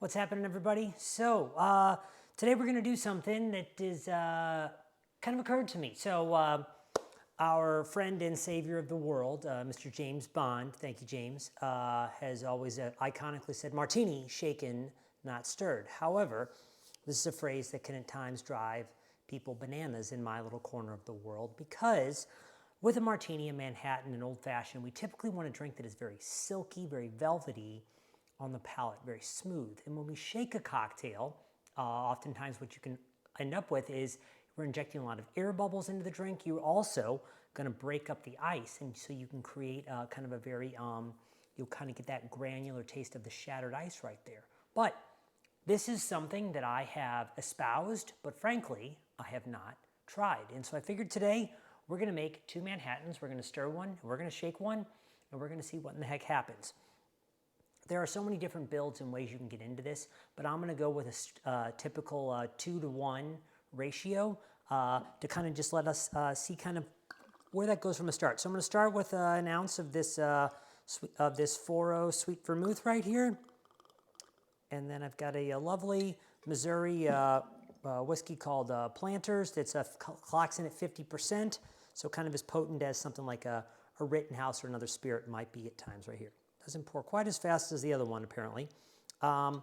What's happening, everybody? So, today we're going to do something that is kind of occurred to me. So, our friend and savior of the world, Mr. James Bond, thank you, James, has always iconically said, "Martini, shaken, not stirred." However, this is a phrase that can at times drive people bananas in my little corner of the world, because with a martini, a Manhattan, an old-fashioned, we typically want a drink that is very silky, very velvety on the palate, very smooth. And when we shake a cocktail, oftentimes what you can end up with is we're injecting a lot of air bubbles into the drink. You're also going to break up the ice, and so you can create kind of a very, you'll kind of get that granular taste of the shattered ice right there. But this is something that I have espoused, but frankly, I have not tried. And so I figured today we're going to make two Manhattans. We're going to stir one, we're going to shake one, and we're going to see what in the heck happens. There are so many different builds and ways you can get into this, but I'm going to go with a typical 2-to-1 ratio to kind of just let us see kind of where that goes from the start. So I'm going to start with an ounce of this 4-0 sweet vermouth right here. And then I've got a lovely Missouri whiskey called Planters that's clocks in at 50%, so kind of as potent as something like a Rittenhouse or another spirit might be at times right here. Doesn't pour quite as fast as the other one, apparently. So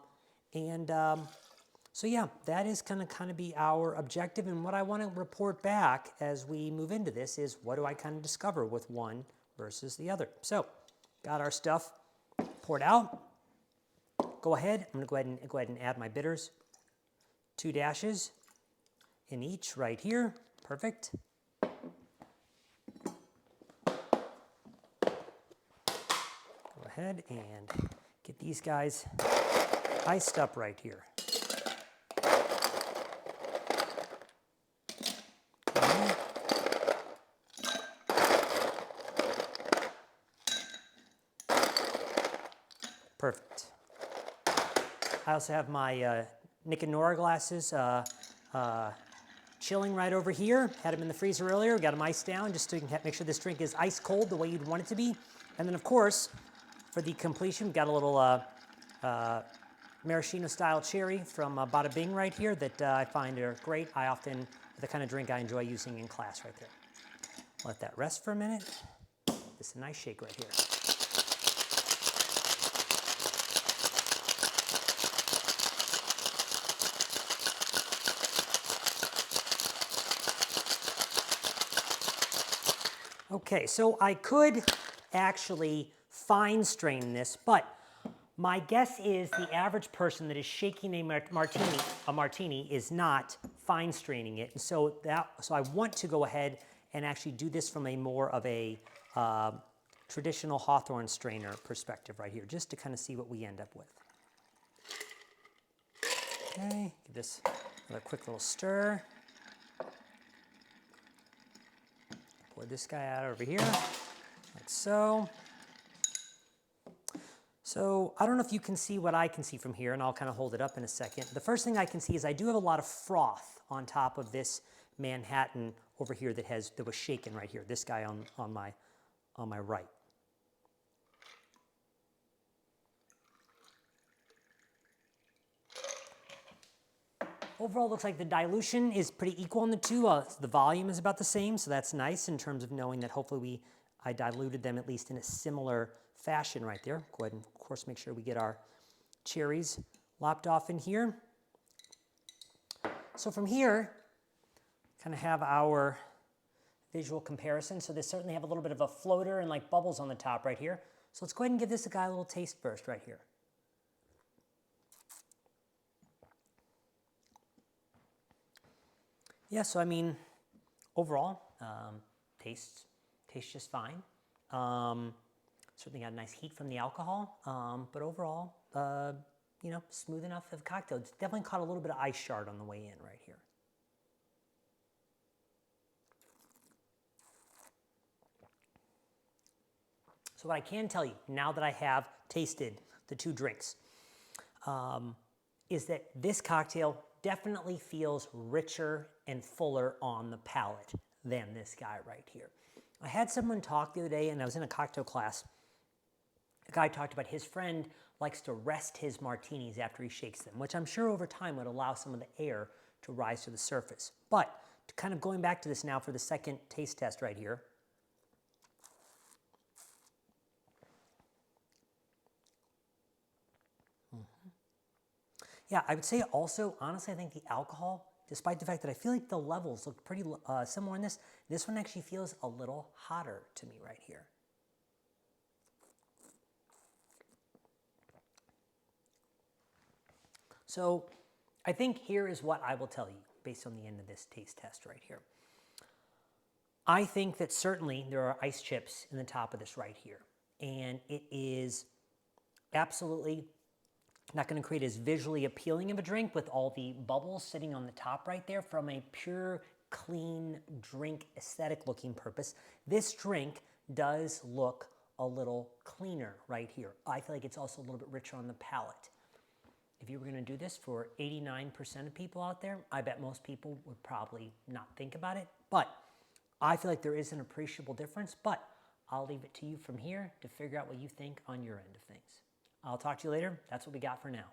yeah, that is going to kind of be our objective. And what I want to report back as we move into this is, what do I kind of discover with one versus the other? So, got our stuff poured out. Go ahead. I'm going to go ahead and add my bitters. 2 dashes in each right here. Perfect. Ahead and get these guys iced up right here. Okay. Perfect. I also have my Nick and Nora glasses chilling right over here. Had them in the freezer earlier, got them iced down just so you can make sure this drink is ice cold the way you'd want it to be. And then, of course, for the completion, we've got a little maraschino-style cherry from Bada Bing right here that I find are great. I often, the kind of drink I enjoy using in class right there. Let that rest for a minute. This is a nice shake right here. Okay, so I could actually fine strain this, but my guess is the average person that is shaking a martini is not fine straining it. And so I want to go ahead and actually do this from a more of a traditional Hawthorne strainer perspective right here, just to kind of see what we end up with. Okay, give this another quick little stir. Pour this guy out over here, like so. So I don't know if you can see what I can see from here, and I'll kind of hold it up in a second. The first thing I can see is I do have a lot of froth on top of this Manhattan over here that was shaken right here. This guy on my right. Overall, it looks like the dilution is pretty equal on the two. The volume is about the same, so that's nice in terms of knowing that hopefully I diluted them at least in a similar fashion right there. Go ahead and, of course, make sure we get our cherries lopped off in here. So from here, kind of have our visual comparison. So they certainly have a little bit of a floater and like bubbles on the top right here. So let's go ahead and give this a guy a little taste first right here. Yeah, so I mean, overall, tastes just fine. Certainly got a nice heat from the alcohol, but overall, you know, smooth enough of a cocktail. It's definitely caught a little bit of ice shard on the way in right here. So what I can tell you, now that I have tasted the two drinks, is that this cocktail definitely feels richer and fuller on the palate than this guy right here. I had someone talk the other day, and I was in a cocktail class. A guy talked about his friend likes to rest his martinis after he shakes them, which I'm sure over time would allow some of the air to rise to the surface. But kind of going back to this now for the second taste test right here. Yeah, I would say also, honestly, I think the alcohol, despite the fact that I feel like the levels look pretty similar in this one actually feels a little hotter to me right here. So I think here is what I will tell you based on the end of this taste test right here. I think that certainly there are ice chips in the top of this right here. And it is absolutely not going to create as visually appealing of a drink with all the bubbles sitting on the top right there. From a pure, clean drink aesthetic looking purpose, this drink does look a little cleaner right here. I feel like it's also a little bit richer on the palate. If you were going to do this for 89% of people out there, I bet most people would probably not think about it. But I feel like there is an appreciable difference, but I'll leave it to you from here to figure out what you think on your end of things. I'll talk to you later. That's what we got for now.